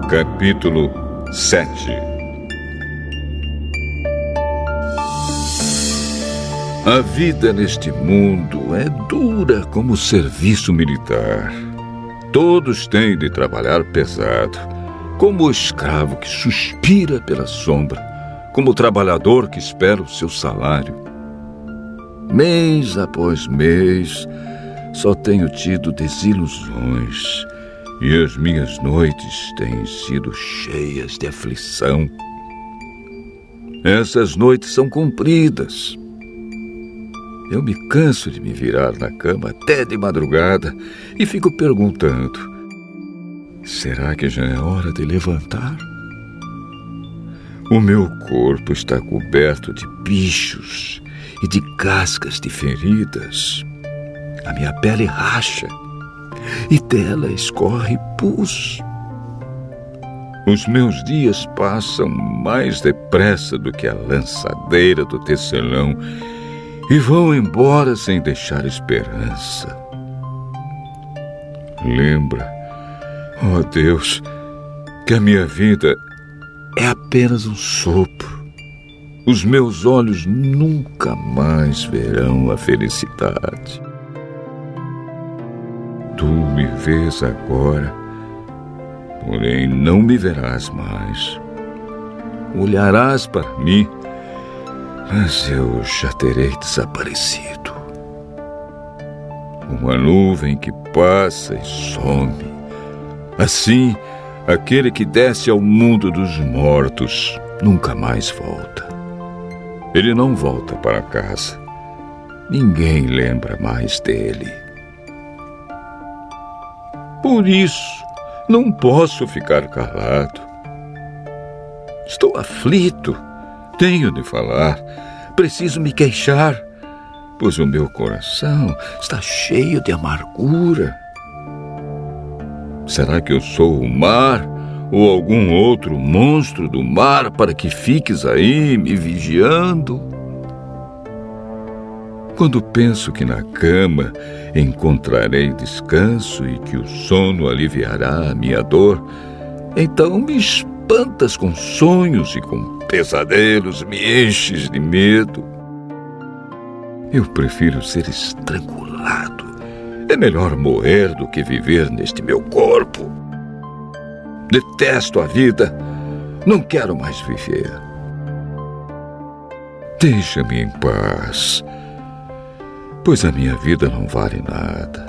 Capítulo 7. A vida neste mundo é dura como o serviço militar. Todos têm de trabalhar pesado, como o escravo que suspira pela sombra, como o trabalhador que espera o seu salário. Mês após mês, só tenho tido desilusões, e as minhas noites têm sido cheias de aflição. Essas noites são compridas. Eu me canso de me virar na cama até de madrugada e fico perguntando: será que já é hora de levantar? O meu corpo está coberto de bichos e de cascas de feridas. A minha pele racha e dela escorre pus. Os meus dias passam mais depressa do que a lançadeira do tecelão e vão embora sem deixar esperança. Lembra, ó Deus, que a minha vida é apenas um sopro. Os meus olhos nunca mais verão a felicidade. Tu me vês agora, porém não me verás mais. Olharás para mim, mas eu já terei desaparecido. Uma nuvem que passa e some. Assim, aquele que desce ao mundo dos mortos nunca mais volta. Ele não volta para casa. Ninguém lembra mais dele. Por isso, não posso ficar calado. Estou aflito. Tenho de falar. Preciso me queixar, pois o meu coração está cheio de amargura. Será que eu sou o mar ou algum outro monstro do mar para que fiques aí me vigiando? Quando penso que na cama encontrarei descanso e que o sono aliviará a minha dor, então me espantas com sonhos e com pesadelos, me enches de medo. Eu prefiro ser estrangulado. É melhor morrer do que viver neste meu corpo. Detesto a vida. Não quero mais viver. Deixa-me em paz, pois a minha vida não vale nada.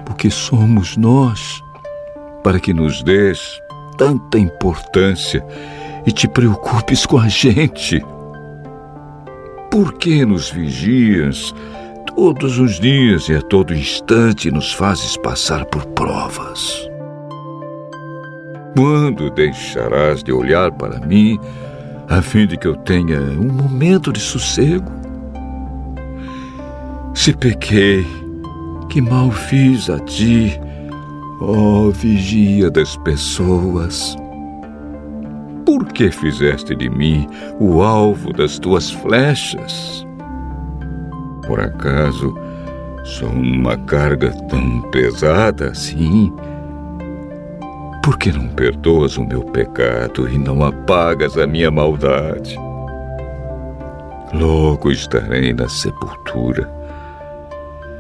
O que somos nós para que nos dês tanta importância e te preocupes com a gente? Por que nos vigias todos os dias e a todo instante nos fazes passar por provas? Quando deixarás de olhar para mim, a fim de que eu tenha um momento de sossego? Se pequei, que mal fiz a ti, ó vigia das pessoas? Por que fizeste de mim o alvo das tuas flechas? Por acaso sou uma carga tão pesada assim? Por que não perdoas o meu pecado e não apagas a minha maldade? Logo estarei na sepultura.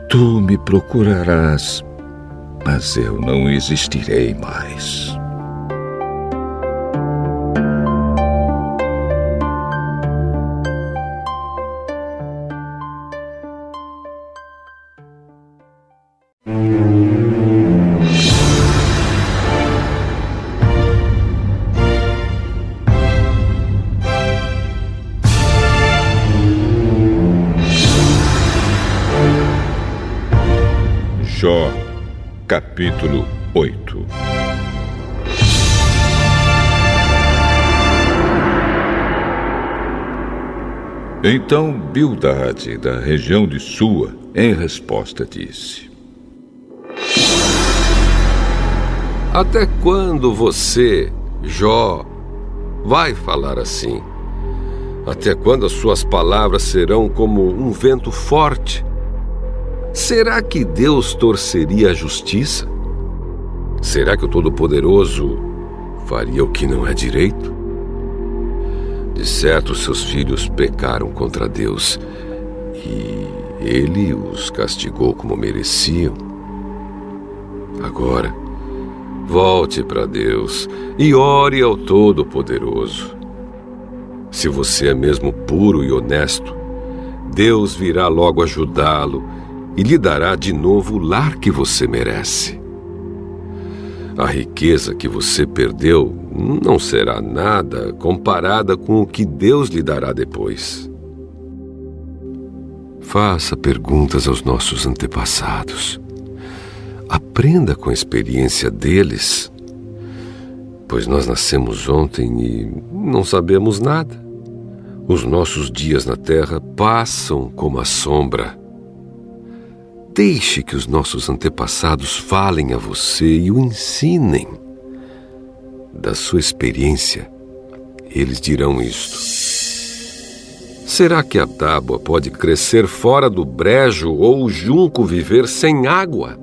Tu me procurarás, mas eu não existirei mais. Jó, capítulo 8. Então Bildade, da região de Sua, em resposta disse: Até quando você, Jó, vai falar assim? Até quando as suas palavras serão como um vento forte? Será que Deus torceria a justiça? Será que o Todo-Poderoso faria o que não é direito? De certo, seus filhos pecaram contra Deus e Ele os castigou como mereciam. Agora, volte para Deus e ore ao Todo-Poderoso. Se você é mesmo puro e honesto, Deus virá logo ajudá-lo e lhe dará de novo o lar que você merece. A riqueza que você perdeu não será nada comparada com o que Deus lhe dará depois. Faça perguntas aos nossos antepassados. Aprenda com a experiência deles, pois nós nascemos ontem e não sabemos nada. Os nossos dias na terra passam como a sombra. Deixe que os nossos antepassados falem a você e o ensinem. Da sua experiência, eles dirão isto. Será que a tábua pode crescer fora do brejo ou o junco viver sem água?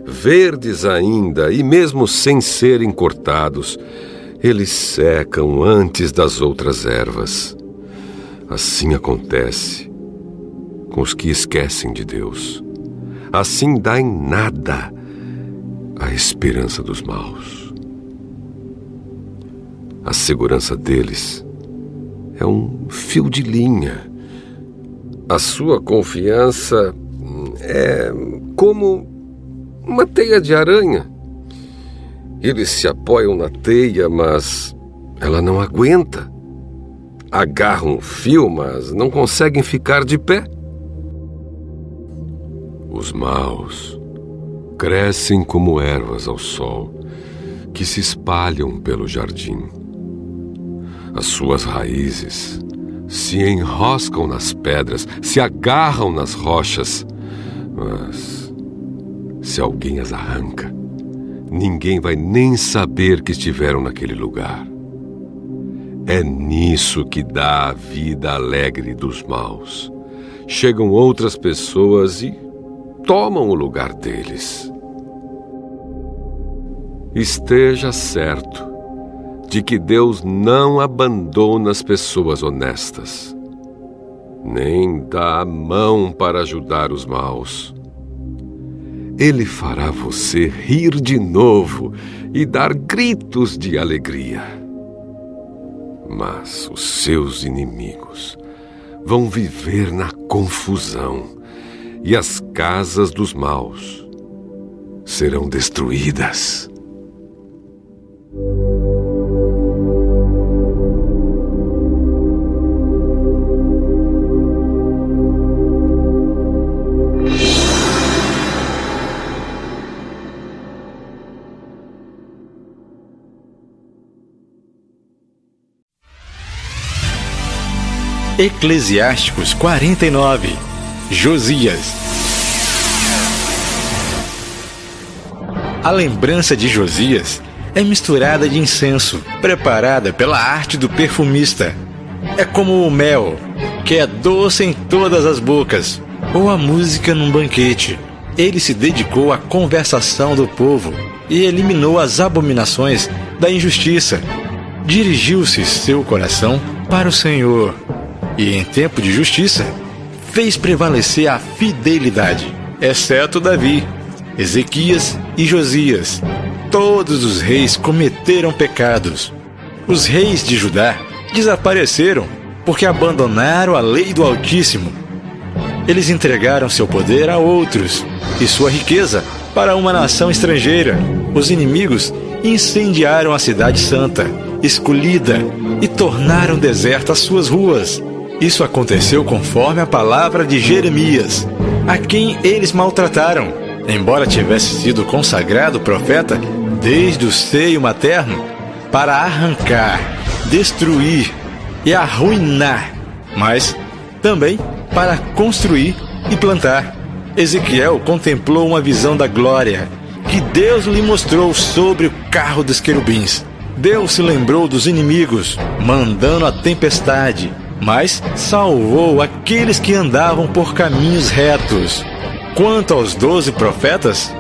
Verdes ainda, e mesmo sem serem cortados, eles secam antes das outras ervas. Assim acontece com os que esquecem de Deus. Assim dá em nada a esperança dos maus. A segurança deles é um fio de linha. A sua confiança é como uma teia de aranha. Eles se apoiam na teia, mas ela não aguenta. Agarram o fio, mas não conseguem ficar de pé. Os maus crescem como ervas ao sol, que se espalham pelo jardim. As suas raízes se enroscam nas pedras, se agarram nas rochas, mas se alguém as arranca, ninguém vai nem saber que estiveram naquele lugar. É nisso que dá a vida alegre dos maus. Chegam outras pessoas e tomam o lugar deles. Esteja certo de que Deus não abandona as pessoas honestas, nem dá a mão para ajudar os maus. Ele fará você rir de novo e dar gritos de alegria. Mas os seus inimigos vão viver na confusão e as casas dos maus serão destruídas. Eclesiásticos 49. Josias. A lembrança de Josias é misturada de incenso, preparada pela arte do perfumista. É como o mel, que é doce em todas as bocas, ou a música num banquete. Ele se dedicou à conversação do povo e eliminou as abominações da injustiça. Dirigiu-se seu coração para o Senhor e, em tempo de justiça, fez prevalecer a fidelidade, exceto Davi, Ezequias e Josias. Todos os reis cometeram pecados. Os reis de Judá desapareceram porque abandonaram a lei do Altíssimo. Eles entregaram seu poder a outros e sua riqueza para uma nação estrangeira. Os inimigos incendiaram a cidade santa, escolhida, e tornaram desertas suas ruas. Isso aconteceu conforme a palavra de Jeremias, a quem eles maltrataram. Embora tivesse sido consagrado profeta desde o seio materno, para arrancar, destruir e arruinar, mas também para construir e plantar. Ezequiel contemplou uma visão da glória que Deus lhe mostrou sobre o carro dos querubins. Deus se lembrou dos inimigos, mandando a tempestade, mas salvou aqueles que andavam por caminhos retos. Quanto aos 12 profetas,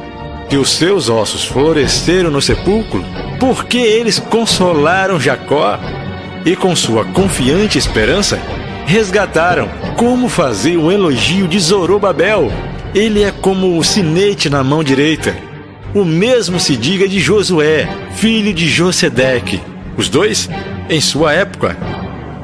que os seus ossos floresceram no sepulcro, porque eles consolaram Jacó e, com sua confiante esperança, resgataram. Como fazer um elogio de Zorobabel? Ele é como o sinete na mão direita. O mesmo se diga de Josué, filho de Josedeque. Os dois, em sua época,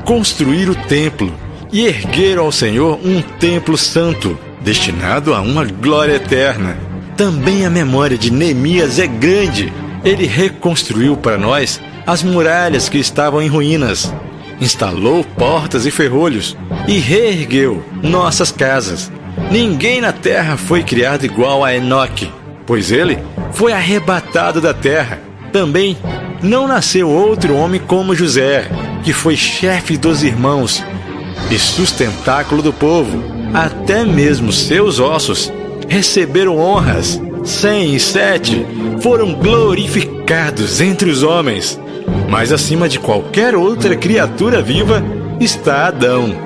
construíram o templo e ergueram ao Senhor um templo santo, destinado a uma glória eterna. Também a memória de Neemias é grande. Ele reconstruiu para nós as muralhas que estavam em ruínas, instalou portas e ferrolhos e reergueu nossas casas. Ninguém na terra foi criado igual a Enoque, pois ele foi arrebatado da terra. Também não nasceu outro homem como José, que foi chefe dos irmãos e sustentáculo do povo. Até mesmo seus ossos receberam honras. 100 e 7 foram glorificados entre os homens. Mas acima de qualquer outra criatura viva está Adão.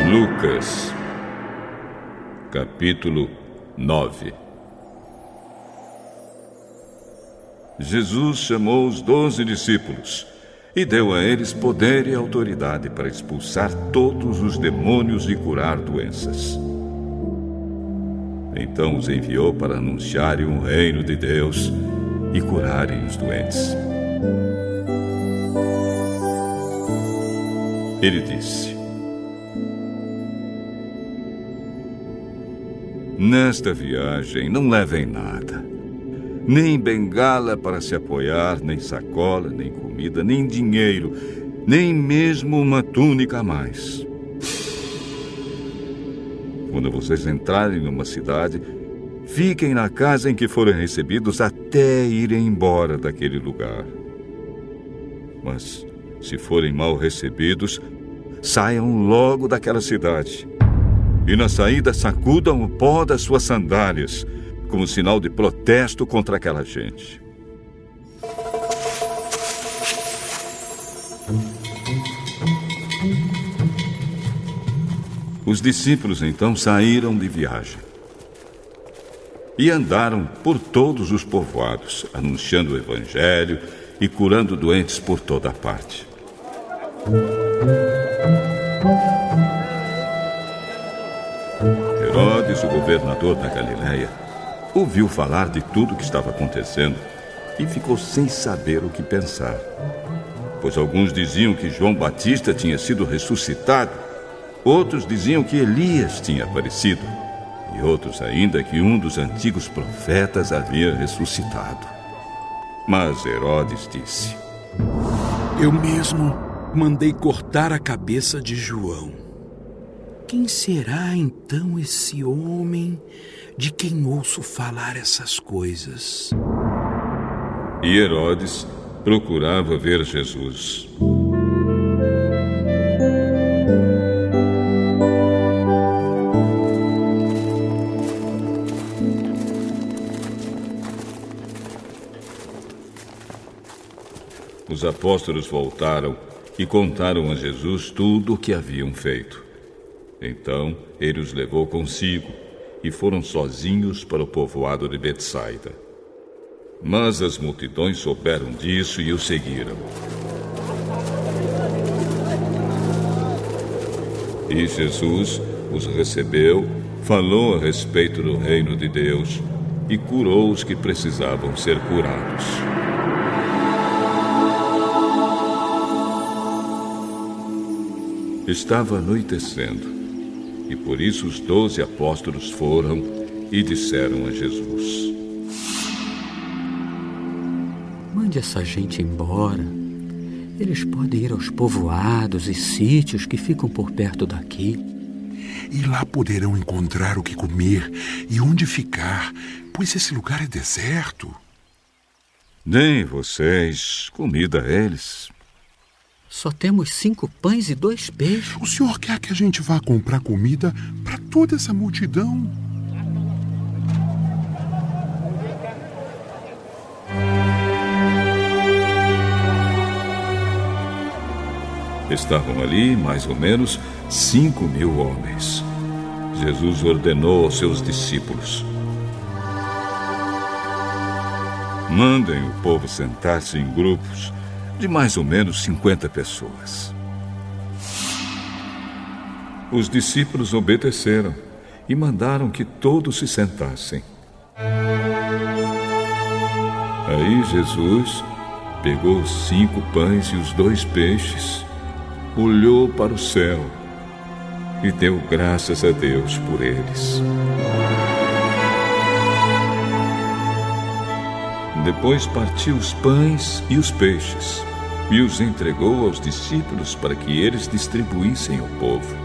Lucas, capítulo 9. Jesus chamou os 12 discípulos e deu a eles poder e autoridade para expulsar todos os demônios e curar doenças. Então os enviou para anunciarem o reino de Deus e curarem os doentes. Ele disse: nesta viagem não levem nada, nem bengala para se apoiar, nem sacola, nem comida, nem dinheiro, nem mesmo uma túnica a mais. Quando vocês entrarem numa cidade, fiquem na casa em que forem recebidos até irem embora daquele lugar. Mas, se forem mal recebidos, saiam logo daquela cidade. E na saída sacudam o pó das suas sandálias, como sinal de protesto contra aquela gente. Os discípulos então saíram de viagem e andaram por todos os povoados, anunciando o evangelho e curando doentes por toda a parte. Herodes, o governador da Galileia, ouviu falar de tudo o que estava acontecendo e ficou sem saber o que pensar. Pois alguns diziam que João Batista tinha sido ressuscitado, outros diziam que Elias tinha aparecido, e outros ainda que um dos antigos profetas havia ressuscitado. Mas Herodes disse: eu mesmo mandei cortar a cabeça de João. Quem será então esse homem de quem ouço falar essas coisas? E Herodes procurava ver Jesus. Os apóstolos voltaram e contaram a Jesus tudo o que haviam feito. Então ele os levou consigo e foram sozinhos para o povoado de Betsaida. Mas as multidões souberam disso e o seguiram. E Jesus os recebeu, falou a respeito do reino de Deus e curou os que precisavam ser curados. Estava anoitecendo, e por isso os 12 apóstolos foram e disseram a Jesus: mande essa gente embora. Eles podem ir aos povoados e sítios que ficam por perto daqui. E lá poderão encontrar o que comer e onde ficar, pois esse lugar é deserto. Deem vocês comida a eles. Só temos 5 pães e 2 peixes. O senhor quer que a gente vá comprar comida para toda essa multidão? Estavam ali mais ou menos 5.000 homens. Jesus ordenou aos seus discípulos: mandem o povo sentar-se em grupos de mais ou menos 50 pessoas. Os discípulos obedeceram e mandaram que todos se sentassem. Aí Jesus pegou os 5 pães e os 2 peixes, olhou para o céu e deu graças a Deus por eles. Depois partiu os pães e os peixes e os entregou aos discípulos para que eles distribuíssem ao povo.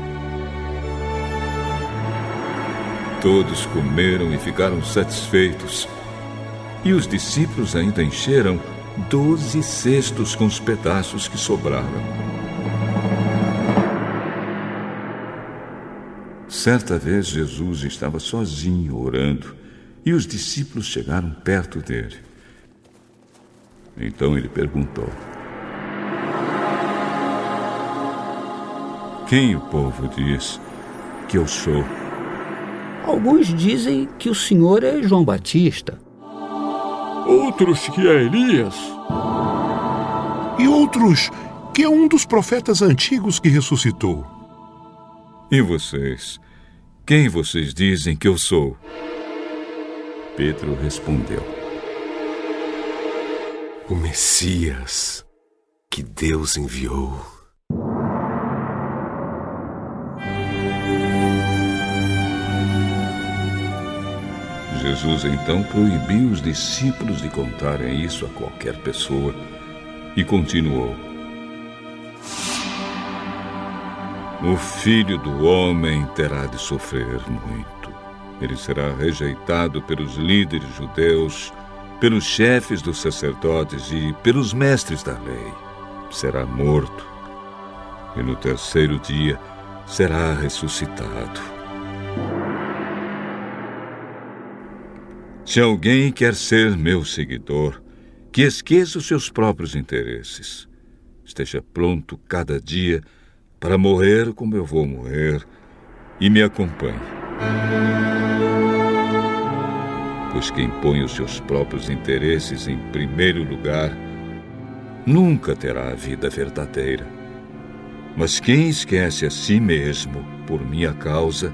Todos comeram e ficaram satisfeitos, e os discípulos ainda encheram 12 cestos com os pedaços que sobraram. Certa vez Jesus estava sozinho orando e os discípulos chegaram perto dele. Então ele perguntou: quem o povo diz que eu sou? Alguns dizem que o senhor é João Batista. Outros que é Elias. E outros que é um dos profetas antigos que ressuscitou. E vocês? Quem vocês dizem que eu sou? Pedro respondeu: O Messias que Deus enviou. Jesus então proibiu os discípulos de contarem isso a qualquer pessoa e continuou: O Filho do Homem terá de sofrer muito. Ele será rejeitado pelos líderes judeus, pelos chefes dos sacerdotes e pelos mestres da lei. Será morto e no 3º dia será ressuscitado. Se alguém quer ser meu seguidor, que esqueça os seus próprios interesses. Esteja pronto cada dia para morrer como eu vou morrer e me acompanhe. Pois quem põe os seus próprios interesses em primeiro lugar nunca terá a vida verdadeira. Mas quem esquece a si mesmo por minha causa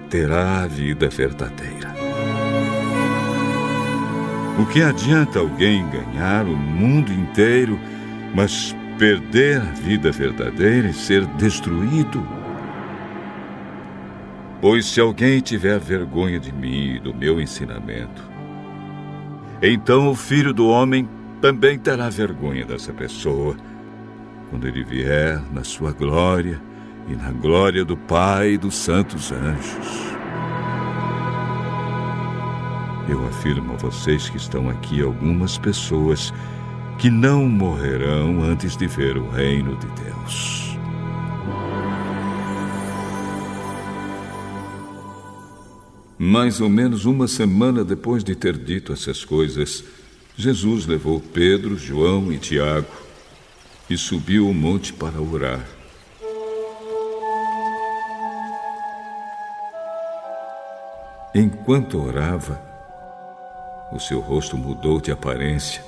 terá a vida verdadeira. O que adianta alguém ganhar o mundo inteiro, mas perder a vida verdadeira e ser destruído? Pois se alguém tiver vergonha de mim e do meu ensinamento, então o Filho do Homem também terá vergonha dessa pessoa, quando ele vier na sua glória e na glória do Pai e dos santos anjos. Eu afirmo a vocês que estão aqui algumas pessoas que não morrerão antes de ver o reino de Deus. Mais ou menos uma semana depois de ter dito essas coisas, Jesus levou Pedro, João e Tiago e subiu o monte para orar. Enquanto orava, o seu rosto mudou de aparência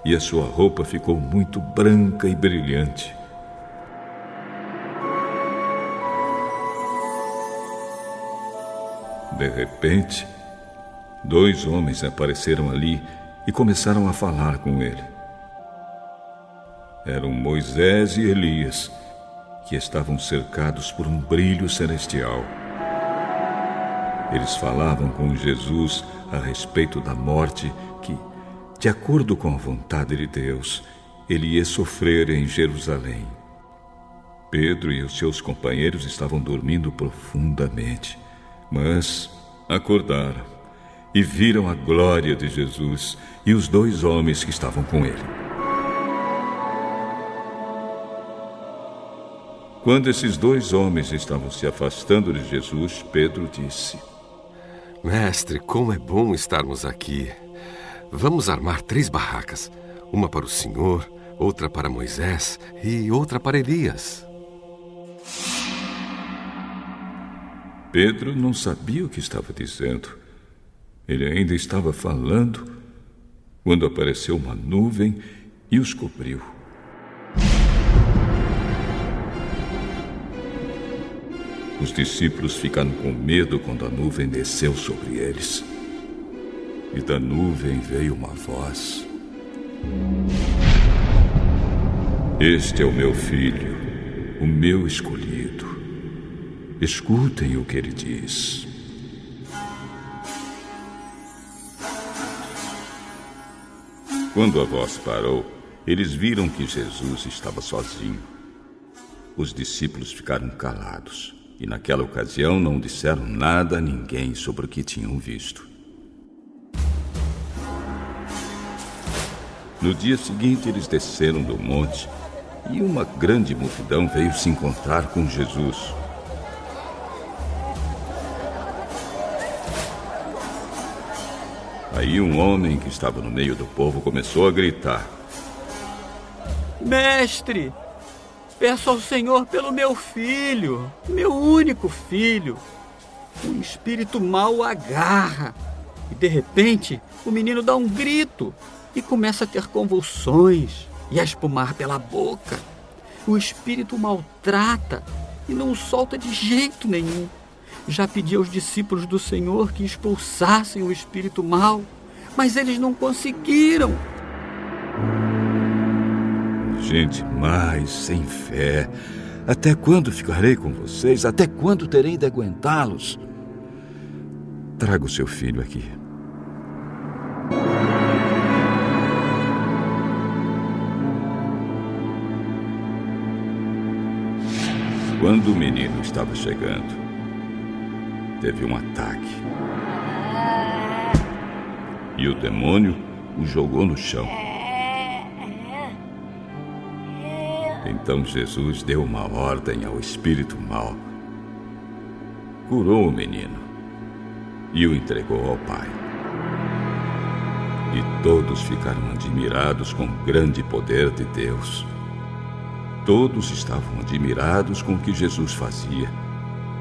e a sua roupa ficou muito branca e brilhante. De repente, 2 homens apareceram ali e começaram a falar com ele. Eram Moisés e Elias, que estavam cercados por um brilho celestial. Eles falavam com Jesus a respeito da morte que De acordo com a vontade de Deus, ele ia sofrer em Jerusalém. Pedro e os seus companheiros estavam dormindo profundamente, mas acordaram e viram a glória de Jesus e os 2 homens que estavam com ele. Quando esses 2 homens estavam se afastando de Jesus, Pedro disse: Mestre, como é bom estarmos aqui. Vamos armar 3 barracas, uma para o Senhor, outra para Moisés e outra para Elias. Pedro não sabia o que estava dizendo. Ele ainda estava falando quando apareceu uma nuvem e os cobriu. Os discípulos ficaram com medo quando a nuvem desceu sobre eles. E da nuvem veio uma voz: Este é o meu filho, o meu escolhido. Escutem o que ele diz. Quando a voz parou, eles viram que Jesus estava sozinho. Os discípulos ficaram calados e naquela ocasião não disseram nada a ninguém sobre o que tinham visto. No dia seguinte, eles desceram do monte e uma grande multidão veio se encontrar com Jesus. Aí um homem que estava no meio do povo começou a gritar: Mestre, peço ao Senhor pelo meu filho, meu único filho. Um espírito mau o agarra e, de repente, o menino dá um grito e começa a ter convulsões e a espumar pela boca. O espírito o maltrata e não o solta de jeito nenhum. Já pedi aos discípulos do Senhor que expulsassem o espírito mau, mas eles não conseguiram. Gente mais sem fé. Até quando ficarei com vocês? Até quando terei de aguentá-los? Traga o seu filho aqui. Quando o menino estava chegando, teve um ataque. E o demônio o jogou no chão. Então Jesus deu uma ordem ao espírito mau, curou o menino e o entregou ao Pai. E todos ficaram admirados com o grande poder de Deus. Todos estavam admirados com o que Jesus fazia.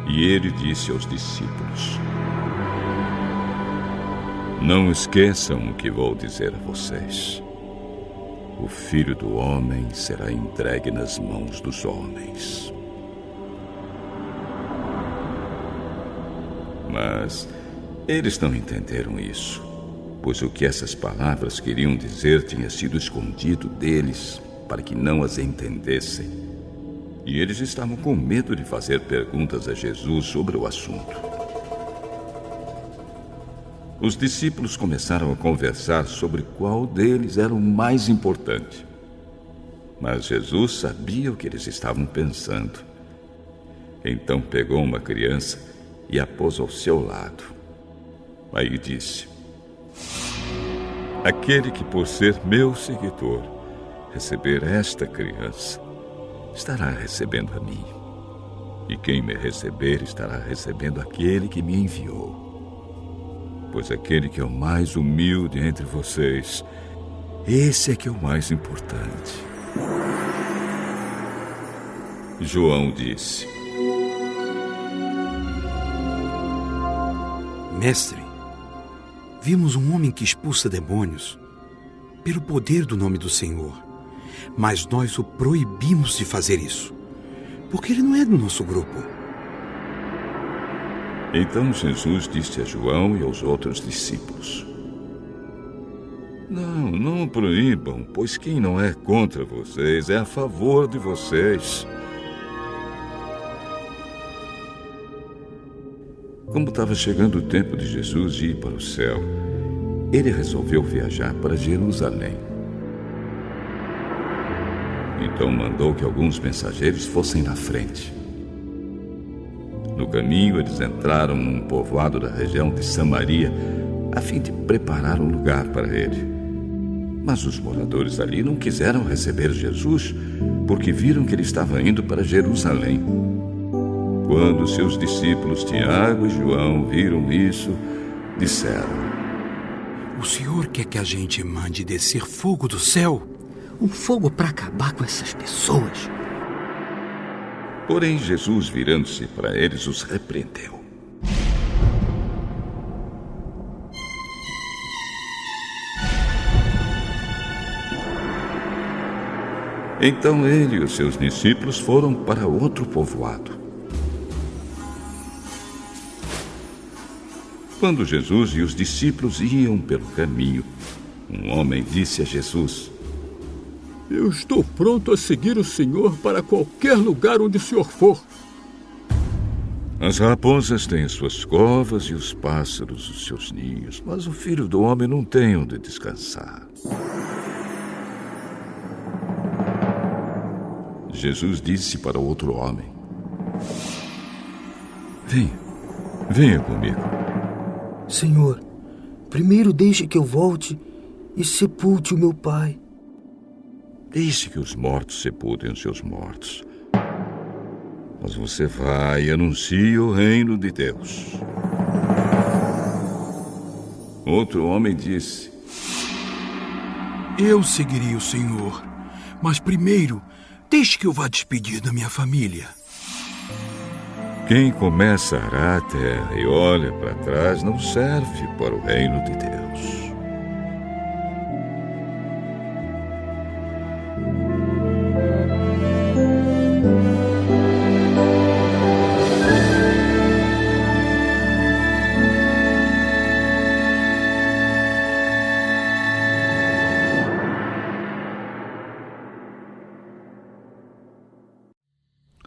E ele disse aos discípulos: Não esqueçam o que vou dizer a vocês. O Filho do Homem será entregue nas mãos dos homens. Mas eles não entenderam isso, pois o que essas palavras queriam dizer tinha sido escondido deles para que não as entendessem. E eles estavam com medo de fazer perguntas a Jesus sobre o assunto. Os discípulos começaram a conversar sobre qual deles era o mais importante. Mas Jesus sabia o que eles estavam pensando. Então pegou uma criança e a pôs ao seu lado. Aí disse: Aquele que, por ser meu seguidor, receber esta criança, estará recebendo a mim. E quem me receber estará recebendo aquele que me enviou. Pois aquele que é o mais humilde entre vocês, esse é que é o mais importante. João disse: Mestre, vimos um homem que expulsa demônios pelo poder do nome do Senhor, mas nós o proibimos de fazer isso, porque ele não é do nosso grupo. Então Jesus disse a João e aos outros discípulos: Não proíbam, pois quem não é contra vocês é a favor de vocês. Como estava chegando o tempo de Jesus ir para o céu, ele resolveu viajar para Jerusalém. Então mandou que alguns mensageiros fossem na frente. No caminho, eles entraram num povoado da região de Samaria, a fim de preparar um lugar para ele. Mas os moradores ali não quiseram receber Jesus, porque viram que ele estava indo para Jerusalém. Quando seus discípulos Tiago e João viram isso, disseram: O Senhor quer que a gente mande descer fogo do céu? Um fogo para acabar com essas pessoas. Porém, Jesus, virando-se para eles, os repreendeu. Então ele e os seus discípulos foram para outro povoado. Quando Jesus e os discípulos iam pelo caminho, um homem disse a Jesus: Eu estou pronto a seguir o Senhor para qualquer lugar onde o Senhor for. As raposas têm suas covas e os pássaros os seus ninhos, mas o Filho do Homem não tem onde descansar. Jesus disse para o outro homem: Venha comigo. Senhor, primeiro deixe que eu volte e sepulte o meu pai. Deixe que os mortos sepultem os seus mortos. Mas você vai e anuncie o reino de Deus. Outro homem disse: Eu seguiria o Senhor, mas primeiro deixe que eu vá despedir da minha família. Quem começa a arar a terra e olha para trás não serve para o reino de Deus.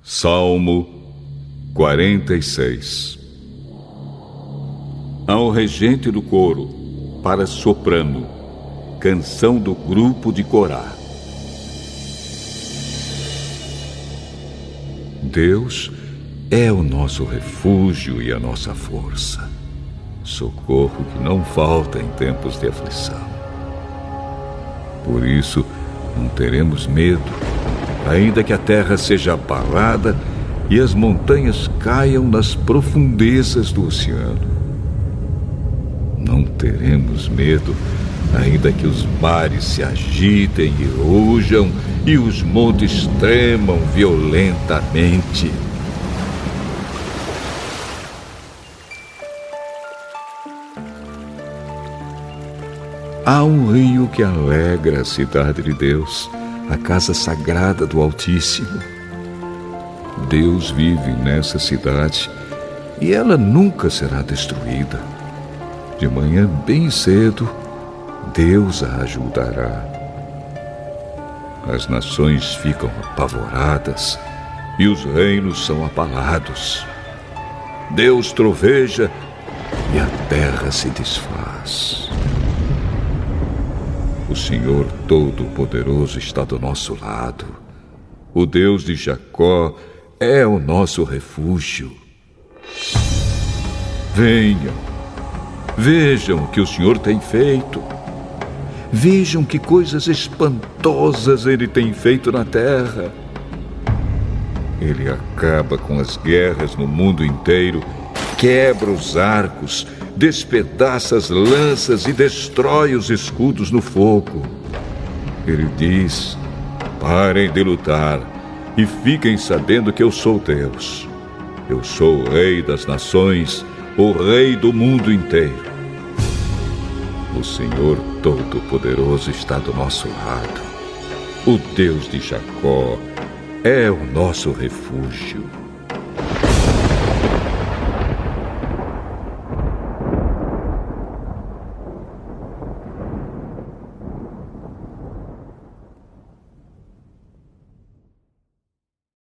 Salmo 46. Ao regente do coro, para soprano, canção do grupo de Corá. Deus é o nosso refúgio e a nossa força, socorro que não falta em tempos de aflição. Por isso, não teremos medo, ainda que a terra seja abalada e as montanhas caiam nas profundezas do oceano. Não teremos medo, ainda que os mares se agitem e rujam e os montes tremam violentamente. Há um rio que alegra a cidade de Deus, a casa sagrada do Altíssimo. Deus vive nessa cidade e ela nunca será destruída. De manhã bem cedo, Deus a ajudará. As nações ficam apavoradas e os reinos são abalados. Deus troveja e a terra se desfaz. O Senhor Todo-Poderoso está do nosso lado. O Deus de Jacó é o nosso refúgio. Venham, vejam o que o Senhor tem feito. Vejam que coisas espantosas Ele tem feito na terra. Ele acaba com as guerras no mundo inteiro, quebra os arcos, despedaça as lanças e destrói os escudos no fogo. Ele diz: parem de lutar e fiquem sabendo que eu sou Deus. Eu sou o Rei das nações, o Rei do mundo inteiro. O Senhor Todo-Poderoso está do nosso lado. O Deus de Jacó é o nosso refúgio.